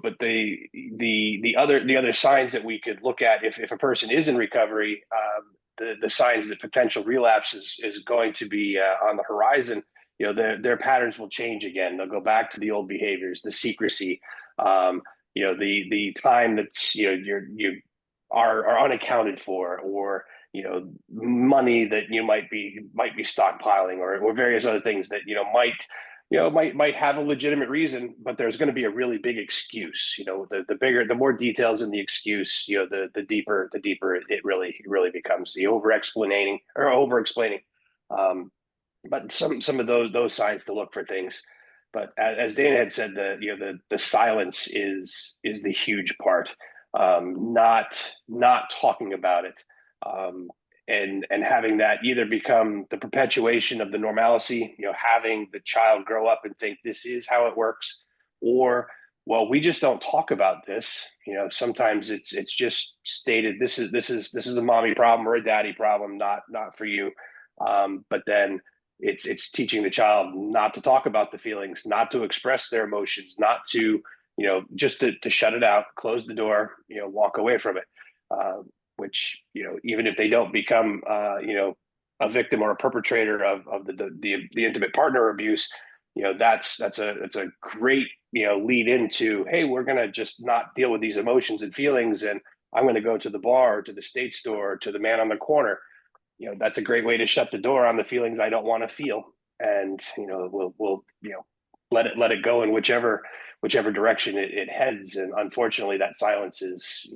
But the other signs that we could look at, if a person is in recovery, the signs that potential relapse is going to be on the horizon. Their patterns will change again. They'll go back to the old behaviors, the secrecy, the time that's, you are unaccounted for, or money that you might be stockpiling, or various other things that might have a legitimate reason, but there's going to be a really big excuse. The more details in the excuse, the deeper it really becomes, the over explaining. But some of those signs to look for things. But as Dana had said, the silence is the huge part. Not talking about it, and having that either become the perpetuation of the normalcy, having the child grow up and think this is how it works, or, well, we just don't talk about this. Sometimes it's just stated, this is a mommy problem or a daddy problem, not for you. But then it's teaching the child not to talk about the feelings, not to express their emotions, not to, just to shut it out, close the door, walk away from it. Which, even if they don't become, a victim or a perpetrator of the intimate partner abuse, that's a great, lead into, hey, we're going to just not deal with these emotions and feelings, and I'm going to go to the bar, or to the state store, or to the man on the corner. That's a great way to shut the door on the feelings I don't want to feel. And, we'll let it go in whichever direction it heads. And unfortunately, that silence is,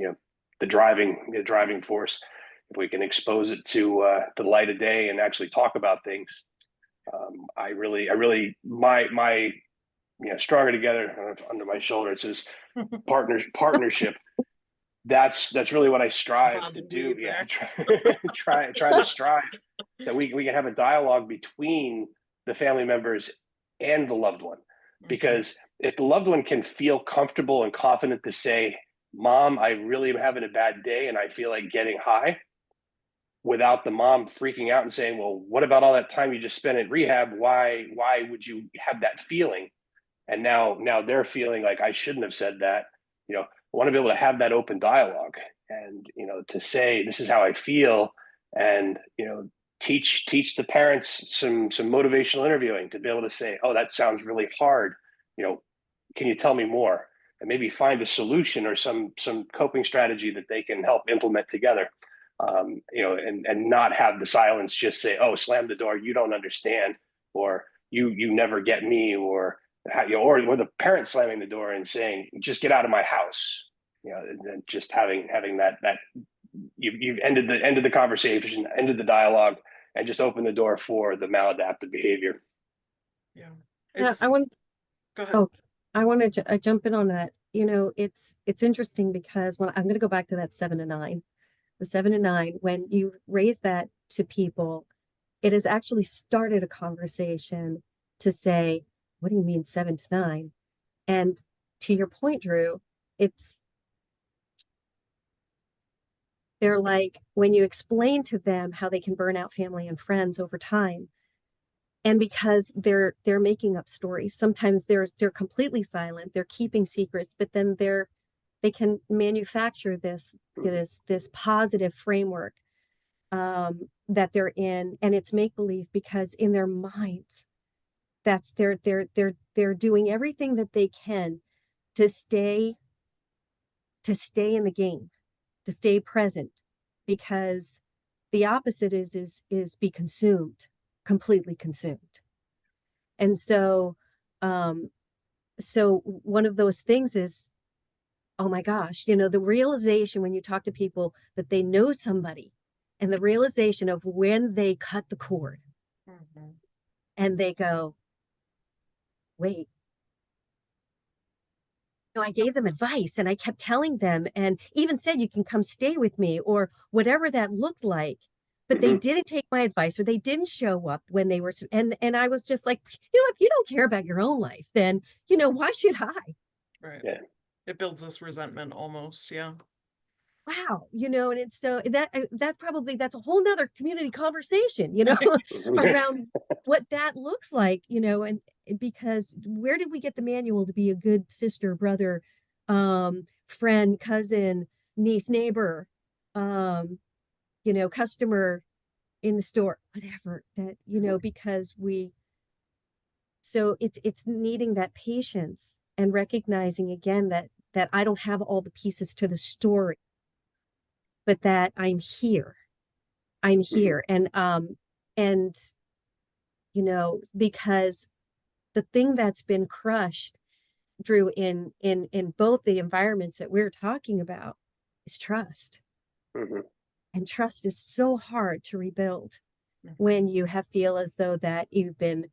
the driving force. If we can expose it to the light of day and actually talk about things, I really, my stronger together, under my shoulder, it says partnership. That's really what I strive to do. Yeah, try to strive that we can have a dialogue between the family members and the loved one. Because if the loved one can feel comfortable and confident to say, Mom, I really am having a bad day and I feel like getting high, without the mom freaking out and saying, well, what about all that time you just spent in rehab? Why would you have that feeling? And now they're feeling like, I shouldn't have said that. I want to be able to have that open dialogue, and, to say, this is how I feel. And, teach the parents some motivational interviewing, to be able to say, oh, that sounds really hard. can you tell me more? And maybe find a solution or some coping strategy that they can help implement together. And not have the silence just say, "Oh, slam the door. You don't understand," or "You never get me," or or the parent slamming the door and saying, "Just get out of my house." And just having that you've ended the conversation, ended the dialogue, and just opened the door for the maladaptive behavior. Yeah. Yeah, It's, I want go ahead. oh, I want to jump in on that. It's interesting because when I'm going to go back to that 7 to 9, the 7 to 9, when you raise that to people, it has actually started a conversation to say, what do you mean 7 to 9? And to your point, Drew, it's they're like when you explain to them how they can burn out family and friends over time, and because they're making up stories, sometimes they're completely silent, they're keeping secrets, but then they can manufacture this positive framework that they're in, and it's make believe because in their minds that's they're doing everything that they can to stay in the game, to stay present, because the opposite is be consumed, completely consumed. And so one of those things is, oh my gosh, the realization when you talk to people that they know somebody, and the realization of when they cut the cord Mhm. and they go, wait, I gave them advice and I kept telling them and even said, you can come stay with me or whatever that looked like. But they Mm-hmm. didn't take my advice or they didn't show up when they were. And I was just like, if you don't care about your own life, then, why should I? Right. Yeah. It builds this resentment almost. Yeah. Wow, and it's so that's a whole nother community conversation, Mm-hmm. around what that looks like, and because where did we get the manual to be a good sister, brother, friend, cousin, niece, neighbor, customer in the store, whatever that, because so it's needing that patience and recognizing again that I don't have all the pieces to the story, but that I'm here. I'm Mm-hmm. here. And because the thing that's been crushed, Drew, in both the environments that we're talking about is trust. Mm-hmm. And trust is so hard to rebuild Mhm. when you have feel as though that you've been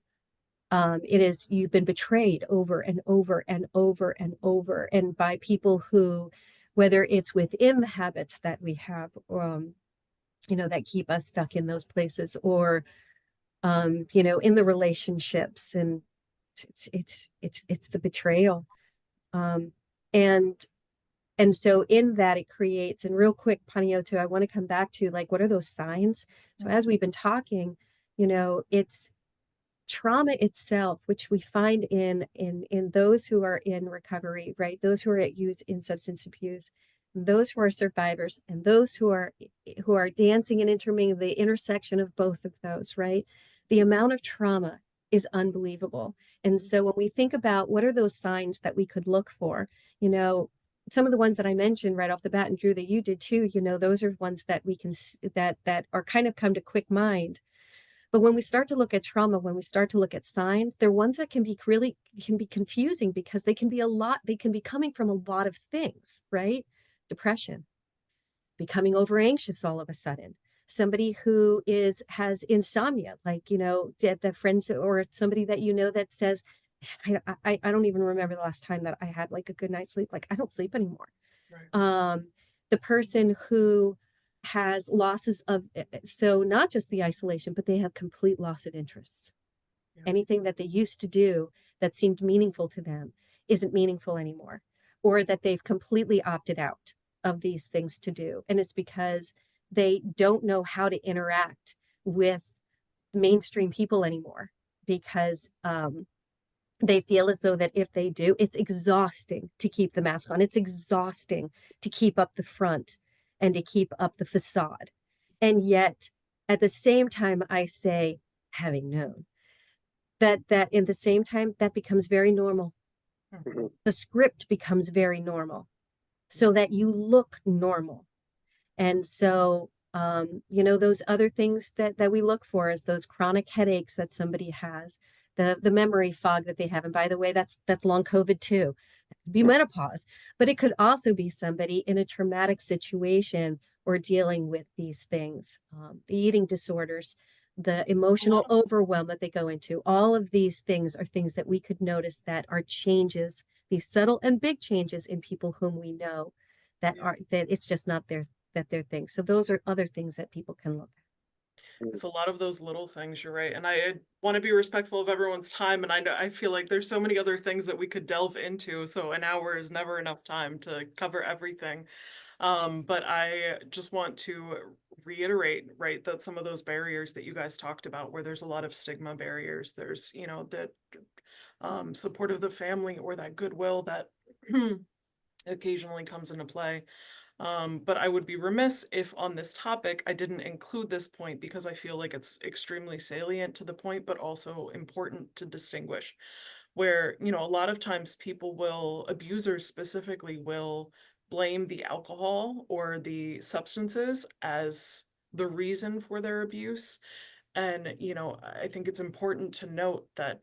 betrayed over and over and over and over, and by people who, whether it's within the habits that we have, that keep us stuck in those places, or in the relationships, and it's the betrayal, um and so in that it creates. And real quick, Panioto, I want to come back to, like, what are those signs? So as we've been talking, it's trauma itself, which we find in those who are in recovery, right? Those who are at use in substance abuse, those who are survivors, and those who are dancing and intermingling, the intersection of both of those, right? The amount of trauma is unbelievable. And so when we think about what are those signs that we could look for, some of the ones that I mentioned right off the bat, and Drew, that you did too, those are ones that we can that are kind of come to quick mind. But when we start to look at trauma, when we start to look at signs, they're ones that can be confusing, because they can be coming from a lot of things, right? Depression, becoming over anxious all of a sudden, somebody who has insomnia, like, the friends, or somebody that that says, I don't even remember the last time that I had like a good night's sleep. Like, I don't sleep anymore. Right. The person who has losses of, so not just the isolation, but they have complete loss of interests. Yeah. Anything that they used to do that seemed meaningful to them isn't meaningful anymore, or that they've completely opted out of these things to do. And it's because they don't know how to interact with mainstream people anymore, because they feel as though that if they do, it's exhausting to keep the mask on. It's exhausting to keep up the front and to keep up the facade. And yet, at the same time, I say, having known that in the same time, that becomes very normal. Mhm. The script becomes very normal so that you look normal. And so, you know, those other things that we look for is those chronic headaches that somebody has, the memory fog that they have. And by the way, that's long COVID too. It could be menopause, but it could also be somebody in a traumatic situation or dealing with these things, the eating disorders, the emotional overwhelm that they go into. All of these things are things that we could notice that are changes, these subtle and big changes in people whom we know that Yeah. are that it's just not their thing. So those are other things that people can look at. It's a lot of those little things, you're right. And I want to be respectful of everyone's time. And I feel like there's so many other things that we could delve into. So an hour is never enough time to cover everything. But I just want to reiterate, right, that some of those barriers that you guys talked about, where there's a lot of stigma barriers, there's, you know, that support of the family or that goodwill that occasionally comes into play. But I would be remiss if on this topic I didn't include this point because I feel like it's extremely salient to the point, but also important to distinguish. Where, you know, a lot of times people will, abusers specifically, will blame the alcohol or the substances as the reason for their abuse. And, you know, I think it's important to note that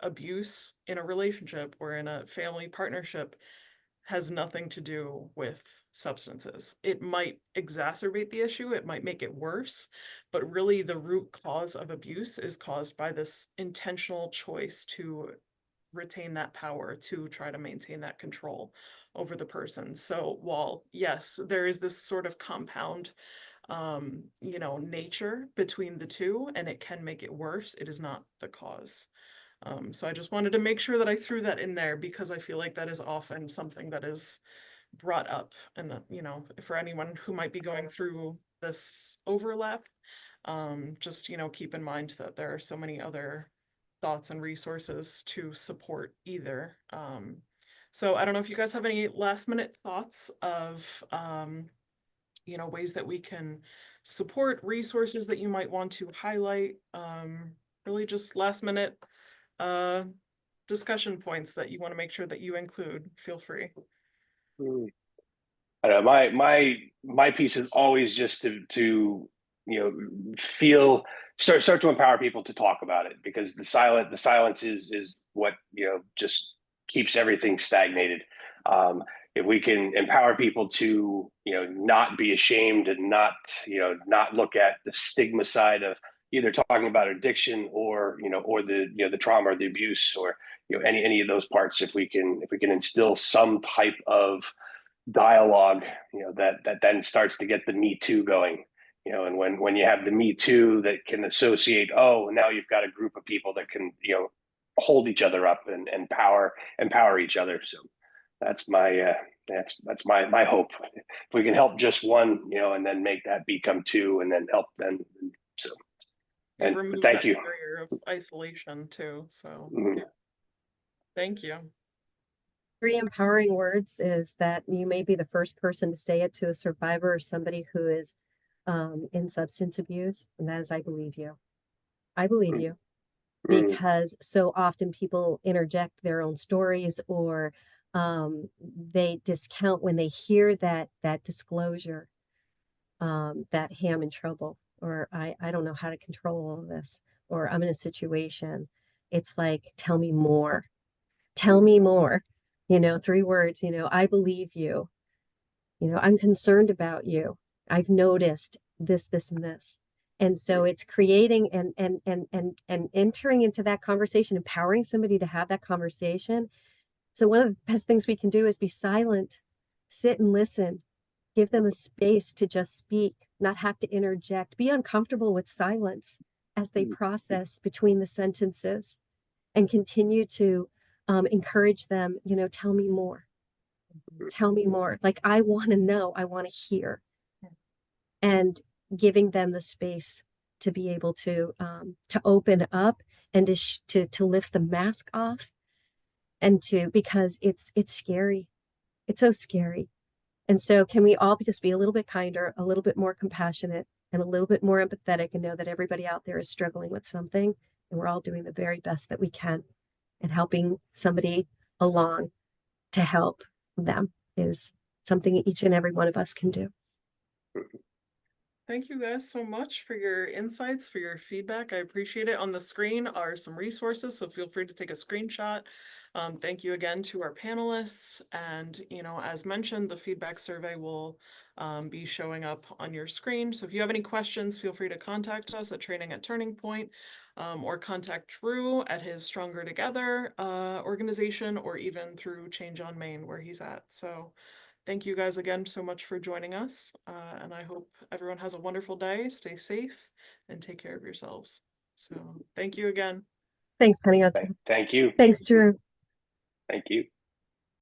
abuse in a relationship or in a family partnership has nothing to do with substances. It might exacerbate the issue, it might make it worse, but really the root cause of abuse is caused by this intentional choice to retain that power, to try to maintain that control over the person. So while yes, there is this sort of compound you know, nature between the two, and it can make it worse, it is not the cause. So I just wanted to make sure that I threw that in there because I feel like that is often something that is brought up. And, you know, for anyone who might be going through this overlap, just, you know, keep in mind that there are so many other thoughts and resources to support either. So I don't know if you guys have any last minute thoughts of, you know, ways that we can support, resources that you might want to highlight, really just last minute uh, discussion points that you want to make sure that you include, feel free. Mm. I don't know, my piece is always just to you know feel start to empower people to talk about it because the silence is what you know just keeps everything stagnated. If we can empower people to you know not be ashamed and not you know not look at the stigma side of either talking about addiction or you know or the you know the trauma or the abuse or you know any of those parts, if we can instill some type of dialogue, you know, that then starts to get the Me Too going. You know, and when you have the Me Too that can associate, oh, now you've got a group of people that can, you know, hold each other up and empower each other. So that's my hope. If we can help just one, you know, and then make that become two, and then help them. So It and removes thank that you. barrier of isolation too. So Mhm. thank you. Three empowering words is that you may be the first person to say it to a survivor or somebody who is in substance abuse, and that is, I believe you. I believe you Mhm. because so often people interject their own stories or they discount when they hear that disclosure, that hey, I'm in trouble, or I don't know how to control all of this, or I'm in a situation. It's like, tell me more. Tell me more. You know, three words, you know, I believe you. You know, I'm concerned about you. I've noticed this, and this. And so it's creating and entering into that conversation, empowering somebody to have that conversation. So one of the best things we can do is be silent, sit and listen, give them a space to just speak, not have to interject, be uncomfortable with silence as they process between the sentences and continue to encourage them, you know, tell me more. Tell me more. Like, I want to know, I want to hear, and giving them the space to be able to open up and to lift the mask off and to because it's scary. It's so scary. And so can we all just be a little bit kinder, a little bit more compassionate, and a little bit more empathetic and know that everybody out there is struggling with something and we're all doing the very best that we can. and helping somebody along to help them is something each and every one of us can do. Thank you guys so much for your insights, for your feedback. I appreciate it. On the screen are some resources, so feel free to take a screenshot. Thank you again to our panelists. And, you know, as mentioned, the feedback survey will be showing up on your screen. So if you have any questions, feel free to contact us at Training at Turning Point, or contact Drew at his Stronger Together organization, or even through Change on Main where he's at. So thank you guys again so much for joining us, and I hope everyone has a wonderful day, stay safe, and take care of yourselves. So thank you again. Thanks, Penny. Thank you. Thanks, Drew. Thank you.